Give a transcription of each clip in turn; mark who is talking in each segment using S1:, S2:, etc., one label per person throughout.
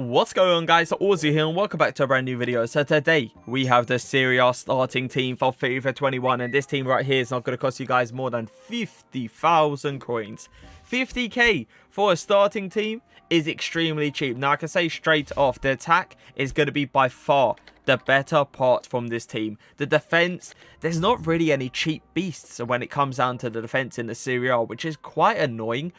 S1: What's going on, guys? Auzio here and welcome back to a brand new video. So today we have the Serie A starting team for FIFA 21, and this team right here is not going to cost you guys more than 50,000 coins. 50k for a starting team is extremely cheap. Now I can say straight off, the attack is going to be by far the better part from this team. The defense, there's not really any cheap beasts when it comes down to the defense in the Serie A, which is quite annoying.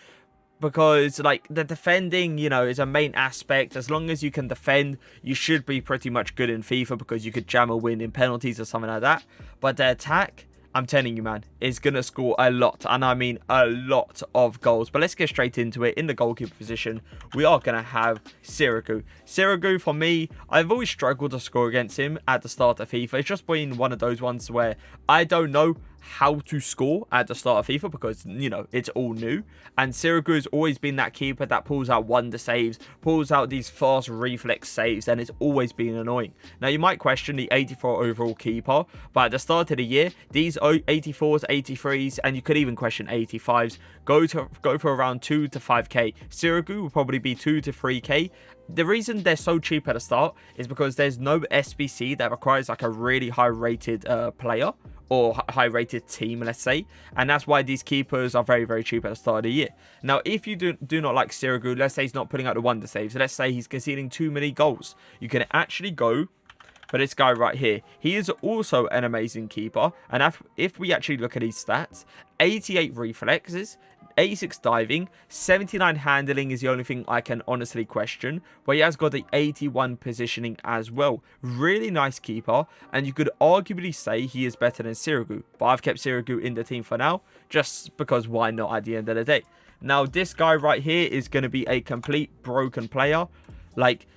S1: Because, like, the defending, you know, is a main aspect. As long as you can defend, you should be pretty much good in FIFA because you could jam a win in penalties or something like that. But the attack, I'm telling you, man, is going to score a lot. And I mean a lot of goals. But let's get straight into it. In the goalkeeper position, we are going to have Serie. Serie, for me, I've always struggled to score against him at the start of FIFA. It's just been one of those ones where I don't know how to score at the start of FIFA because, you know, it's all new. And Serie has always been that keeper that pulls out wonder saves, pulls out these fast reflex saves, and it's always been annoying. Now, you might question the 84 overall keeper, but at the start of the year, these 84s, 83s, and you could even question 85s, go for around 2 to 5k. Serie will probably be 2 to 3k. The reason they're so cheap at the start is because there's no SBC that requires like a really high rated player or high rated team, let's say, and that's why these keepers are very, very cheap at the start of the year. Now, if you do not like Serie, let's say he's not putting out the wonder saves, let's say he's conceding too many goals, you can actually go for this guy right here. He is also an amazing keeper, and if we actually look at his stats, 88 reflexes, 86 diving, 79 handling is the only thing I can honestly question, but he has got the 81 positioning as well. Really nice keeper, and you could arguably say he is better than Serie, but I've kept Serie in the team for now, just because why not at the end of the day. Now, this guy right here is going to be a complete broken player. Like,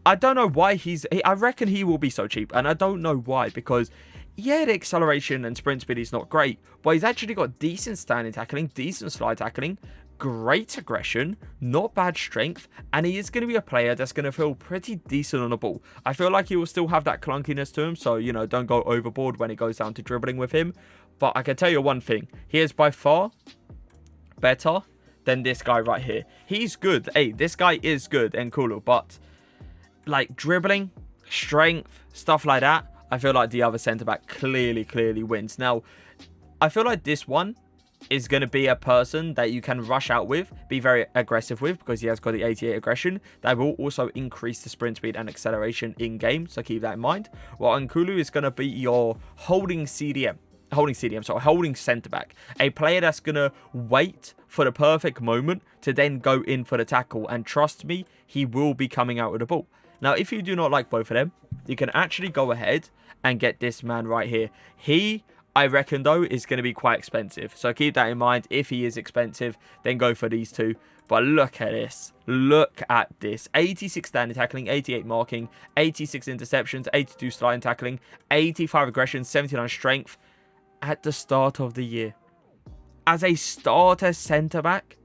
S1: I don't know why I reckon he will be so cheap, and I don't know why, because yeah, the acceleration and sprint speed is not great, but he's actually got decent standing tackling, decent slide tackling, great aggression, not bad strength, and he is going to be a player that's going to feel pretty decent on the ball. I feel like he will still have that clunkiness to him, so, you know, don't go overboard when it goes down to dribbling with him. But I can tell you one thing, he is by far better than this guy right here. He's good. Hey, this guy is good and cool, but like dribbling, strength, stuff like that, I feel like the other centre-back clearly wins. Now, I feel like this one is going to be a person that you can rush out with, be very aggressive with, because he has got the 88 aggression. That will also increase the sprint speed and acceleration in-game, so keep that in mind. Well, Nkulu is going to be your holding centre-back. A player that's going to wait for the perfect moment to then go in for the tackle. And trust me, he will be coming out with the ball. Now, if you do not like both of them, you can actually go ahead and get this man right here. He, I reckon, though, is going to be quite expensive. So keep that in mind. If he is expensive, then go for these two. But look at this. Look at this. 86 standing tackling, 88 marking, 86 interceptions, 82 sliding tackling, 85 aggression, 79 strength at the start of the year. As a starter centre-back,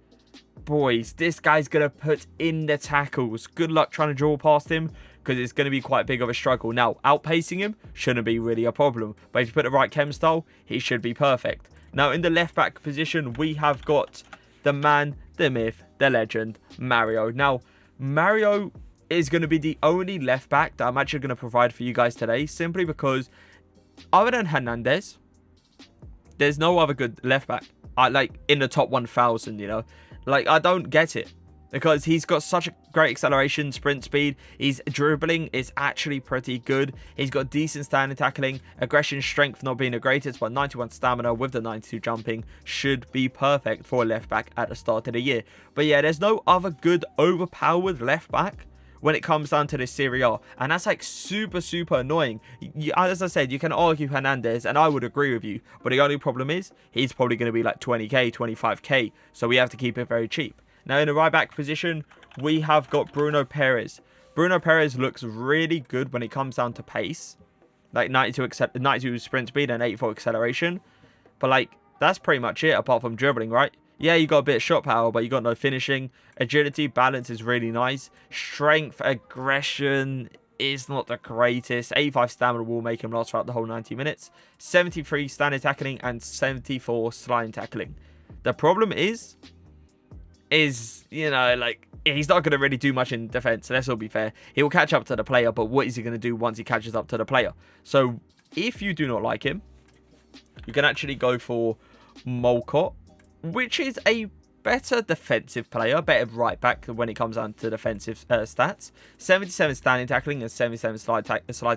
S1: boys, this guy's going to put in the tackles. Good luck trying to draw past him, because it's going to be quite big of a struggle. Now, outpacing him shouldn't be really a problem, but if you put the right chem style, he should be perfect. Now, in the left-back position, we have got the man, the myth, the legend, Mario. Now, Mario is going to be the only left-back that I'm actually going to provide for you guys today, simply because other than Hernandez, there's no other good left-back, like, in the top 1,000, you know. Like, I don't get it. Because he's got such a great acceleration, sprint speed. His dribbling is actually pretty good. He's got decent standing tackling. Aggression, strength not being the greatest, but 91 stamina with the 92 jumping should be perfect for a left back at the start of the year. But yeah, there's no other good overpowered left back when it comes down to the Serie A. And that's like super annoying. As I said, you can argue Hernandez, and I would agree with you. But the only problem is, he's probably going to be like 20k, 25k. So we have to keep it very cheap. Now, in the right back position, we have got Bruno Perez. Bruno Perez looks really good when it comes down to pace. Like 92 sprint speed and 84 acceleration. But like, that's pretty much it apart from dribbling, right? Yeah, you got a bit of shot power, but you got no finishing. Agility, balance is really nice. Strength, aggression is not the greatest. 85 stamina will make him last throughout the whole 90 minutes. 73 standing tackling and 74 sliding tackling. The problem is, is, you know, like, he's not going to really do much in defense. Let's all be fair. He will catch up to the player, but what is he going to do once he catches up to the player? So if you do not like him, you can actually go for Mohr, which is a better defensive player, better right back when it comes down to defensive stats. 77 standing tackling and 77 slide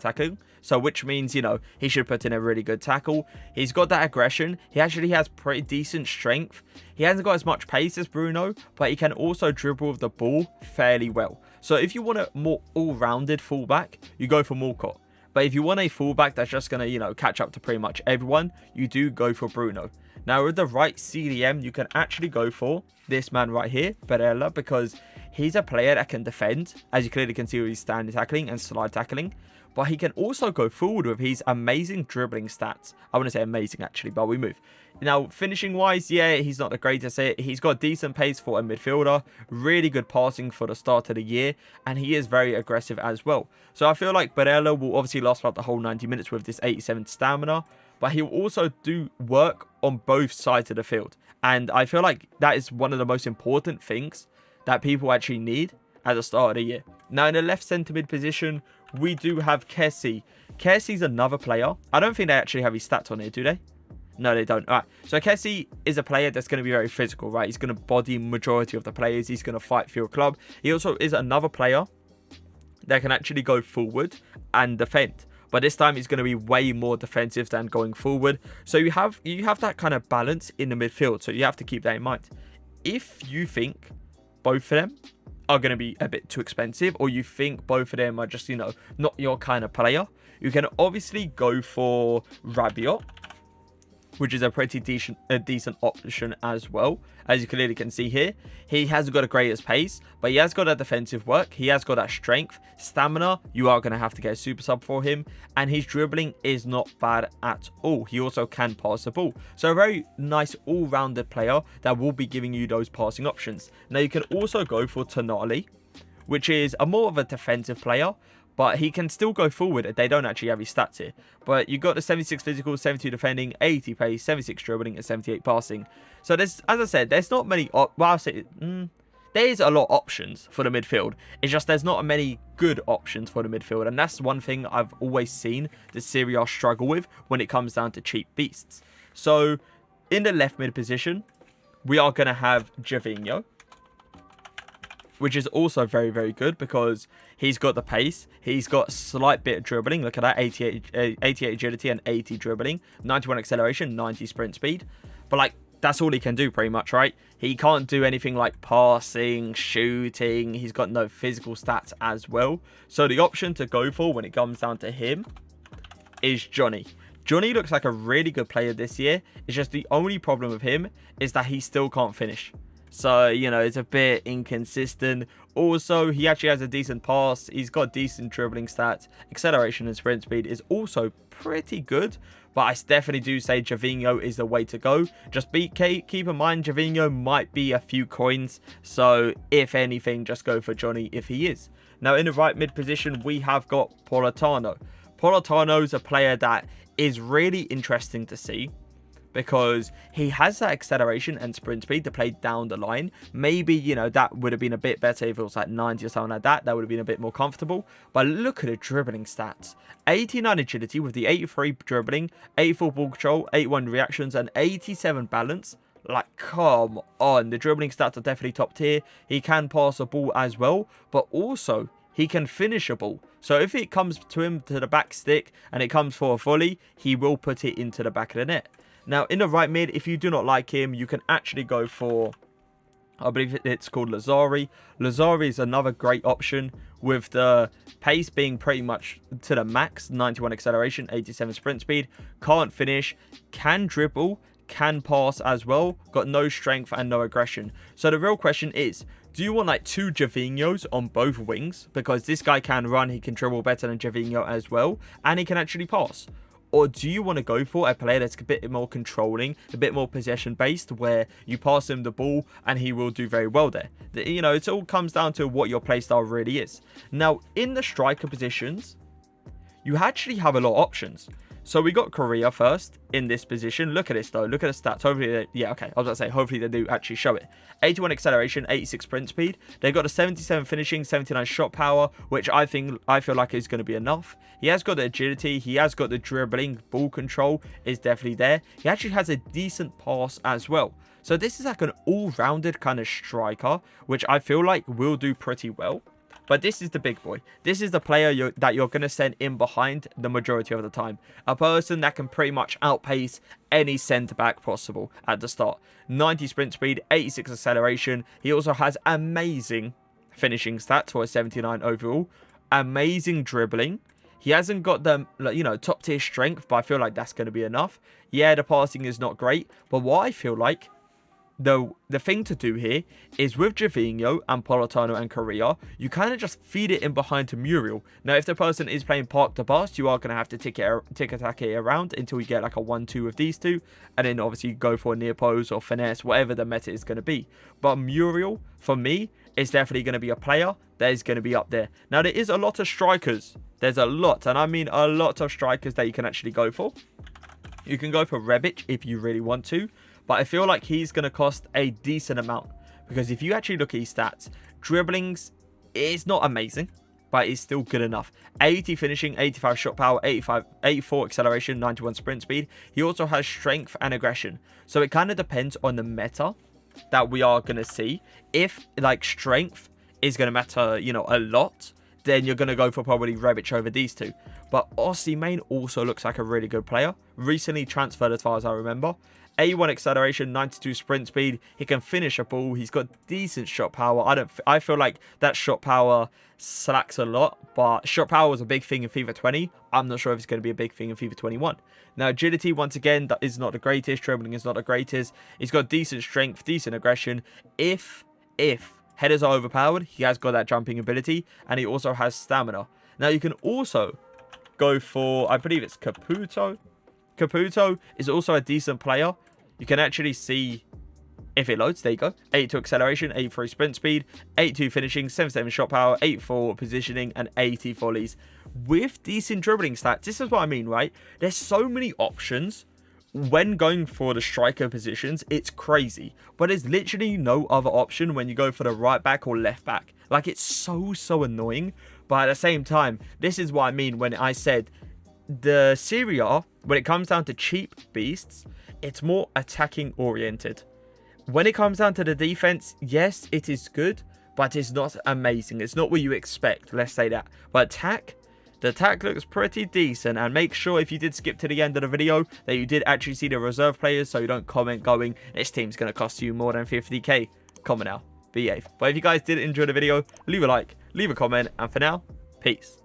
S1: tackling. So which means, you know, he should put in a really good tackle. He's got that aggression. He actually has pretty decent strength. He hasn't got as much pace as Bruno, but he can also dribble with the ball fairly well. So if you want a more all-rounded fullback, you go for Mohr. But if you want a fullback that's just going to, you know, catch up to pretty much everyone, you do go for Bruno. Now, with the right CDM, you can actually go for this man right here, Perez, because he's a player that can defend, as you clearly can see with his standing tackling and slide tackling. But he can also go forward with his amazing dribbling stats. I wouldn't say amazing, actually, but we move. Now, finishing-wise, yeah, he's not the greatest. He's got decent pace for a midfielder, really good passing for the start of the year, and he is very aggressive as well. So I feel like Perez will obviously last about the whole 90 minutes with this 87 stamina, but he'll also do work on both sides of the field. And I feel like that is one of the most important things that people actually need at the start of the year. Now, in the left centre mid position, we do have Kessie. Kessie's another player. I don't think they actually have his stats on here, do they? No, they don't. All right. So Kessie is a player that's going to be very physical, right? He's going to body majority of the players. He's going to fight for your club. He also is another player that can actually go forward and defend. But this time, he's going to be way more defensive than going forward. So you have that kind of balance in the midfield. So you have to keep that in mind. If you think both of them are going to be a bit too expensive, or you think both of them are just, you know, not your kind of player, you can obviously go for Rabiot, which is a pretty decent option as well. As you clearly can see here, he hasn't got a greatest pace, but he has got that defensive work. He has got that strength. Stamina, you are going to have to get a super sub for him. And his dribbling is not bad at all. He also can pass the ball. So a very nice all-rounded player that will be giving you those passing options. Now, you can also go for Tonali, which is a more of a defensive player, but he can still go forward. They don't actually have his stats here. But you got the 76 physical, 72 defending, 80 pace, 76 dribbling, and 78 passing. So there's, as I said, there's not many... Well, I'll say... there is a lot of options for the midfield. It's just there's not many good options for the midfield. And that's one thing I've always seen the Serie A struggle with when it comes down to cheap beasts. So in the left mid position, we are going to have Gervinho, which is also very, very good because he's got the pace. He's got a slight bit of dribbling. Look at that, 88 agility and 80 dribbling, 91 acceleration, 90 sprint speed. But, like, that's all he can do pretty much, right? He can't do anything like passing, shooting. He's got no physical stats as well. So the option to go for when it comes down to him is Johnny. Johnny looks like a really good player this year. It's just the only problem with him is that he still can't finish. So, you know, it's a bit inconsistent. Also, he actually has a decent pass. He's got decent dribbling stats. Acceleration and sprint speed is also pretty good. But I definitely do say Gervinho is the way to go. Just keep in mind, Gervinho might be a few coins. So, if anything, just go for Johnny if he is. Now, in the right mid position, we have got Politano. Politano is a player that is really interesting to see, because he has that acceleration and sprint speed to play down the line. Maybe, you know, that would have been a bit better if it was like 90 or something like that. That would have been a bit more comfortable. But look at the dribbling stats. 89 agility with the 83 dribbling, 84 ball control, 81 reactions, and 87 balance. Like, come on. The dribbling stats are definitely top tier. He can pass a ball as well, but also he can finish a ball. So if it comes to him to the back stick and it comes for a volley, he will put it into the back of the net. Now, in the right mid, if you do not like him, you can actually go for, I believe it's called Lazari. Lazari is another great option with the pace being pretty much to the max. 91 acceleration, 87 sprint speed. Can't finish, can dribble, can pass as well. Got no strength and no aggression. So the real question is, do you want like two Gervinhos on both wings? Because this guy can run, he can dribble better than Gervinho as well, and he can actually pass. Or do you want to go for a player that's a bit more controlling, a bit more possession-based, where you pass him the ball and he will do very well there? You know, it all comes down to what your playstyle really is. Now, in the striker positions, you actually have a lot of options. So we got Korea first in this position. Look at this though. Look at the stats. Hopefully, yeah, okay. I was about to say, hopefully they do actually show it. 81 acceleration, 86 sprint speed. They got a 77 finishing, 79 shot power, which I feel like is going to be enough. He has got the agility. He has got the dribbling. Ball control is definitely there. He actually has a decent pass as well. So this is like an all-rounded kind of striker, which I feel like will do pretty well. But this is the big boy. This is the player that you're going to send in behind the majority of the time. A person that can pretty much outpace any centre-back possible at the start. 90 sprint speed, 86 acceleration. He also has amazing finishing stats for a 79 overall. Amazing dribbling. He hasn't got the, you know, top tier strength, but I feel like that's going to be enough. Yeah, the passing is not great. But what I feel like, the thing to do here is with Javinho and Politano and Korea, you kind of just feed it in behind to Muriel. Now, if the person is playing park to pass, you are going to have to tick-attack it around until you get like a 1-2 of these two. And then obviously go for a near pose or finesse, whatever the meta is going to be. But Muriel, for me, is definitely going to be a player that is going to be up there. Now, there is a lot of strikers. There's a lot, and I mean a lot of strikers that you can actually go for. You can go for Rebic if you really want to. But I feel like he's going to cost a decent amount. Because if you actually look at his stats, dribblings is not amazing, but it's still good enough. 80 finishing, 85 shot power, 84 acceleration, 91 sprint speed. He also has strength and aggression. So it kind of depends on the meta that we are going to see. If like strength is going to matter, you know, a lot, then you're going to go for probably Rebic over these two. But Osimhen also looks like a really good player. Recently transferred as far as I remember. 81 acceleration, 92 sprint speed. He can finish a ball. He's got decent shot power. I feel like that shot power slacks a lot, but shot power was a big thing in FIFA 20. I'm not sure if it's going to be a big thing in FIFA 21. Now, agility, once again, that is not the greatest. Dribbling is not the greatest. He's got decent strength, decent aggression. If headers are overpowered, he has got that jumping ability, and he also has stamina. Now, you can also go for, I believe it's Caputo. Caputo is also a decent player. You can actually see if it loads. There you go. 82 acceleration, 83 sprint speed, 82 finishing, 77 shot power, 84 positioning, and 80 volleys. With decent dribbling stats, this is what I mean, right? There's so many options. When going for the striker positions, it's crazy. But there's literally no other option when you go for the right back or left back. Like, it's so annoying. But at the same time, this is what I mean when I said the Serie A, when it comes down to cheap beasts, it's more attacking oriented. When it comes down to the defense, yes, it is good, but it's not amazing. It's not what you expect, let's say that. But attack, the attack looks pretty decent. And make sure if you did skip to the end of the video that you did actually see the reserve players, so you don't comment going, this team's going to cost you more than 50k. Comment now, behave. But if you guys did enjoy the video, leave a like, leave a comment, and for now, peace.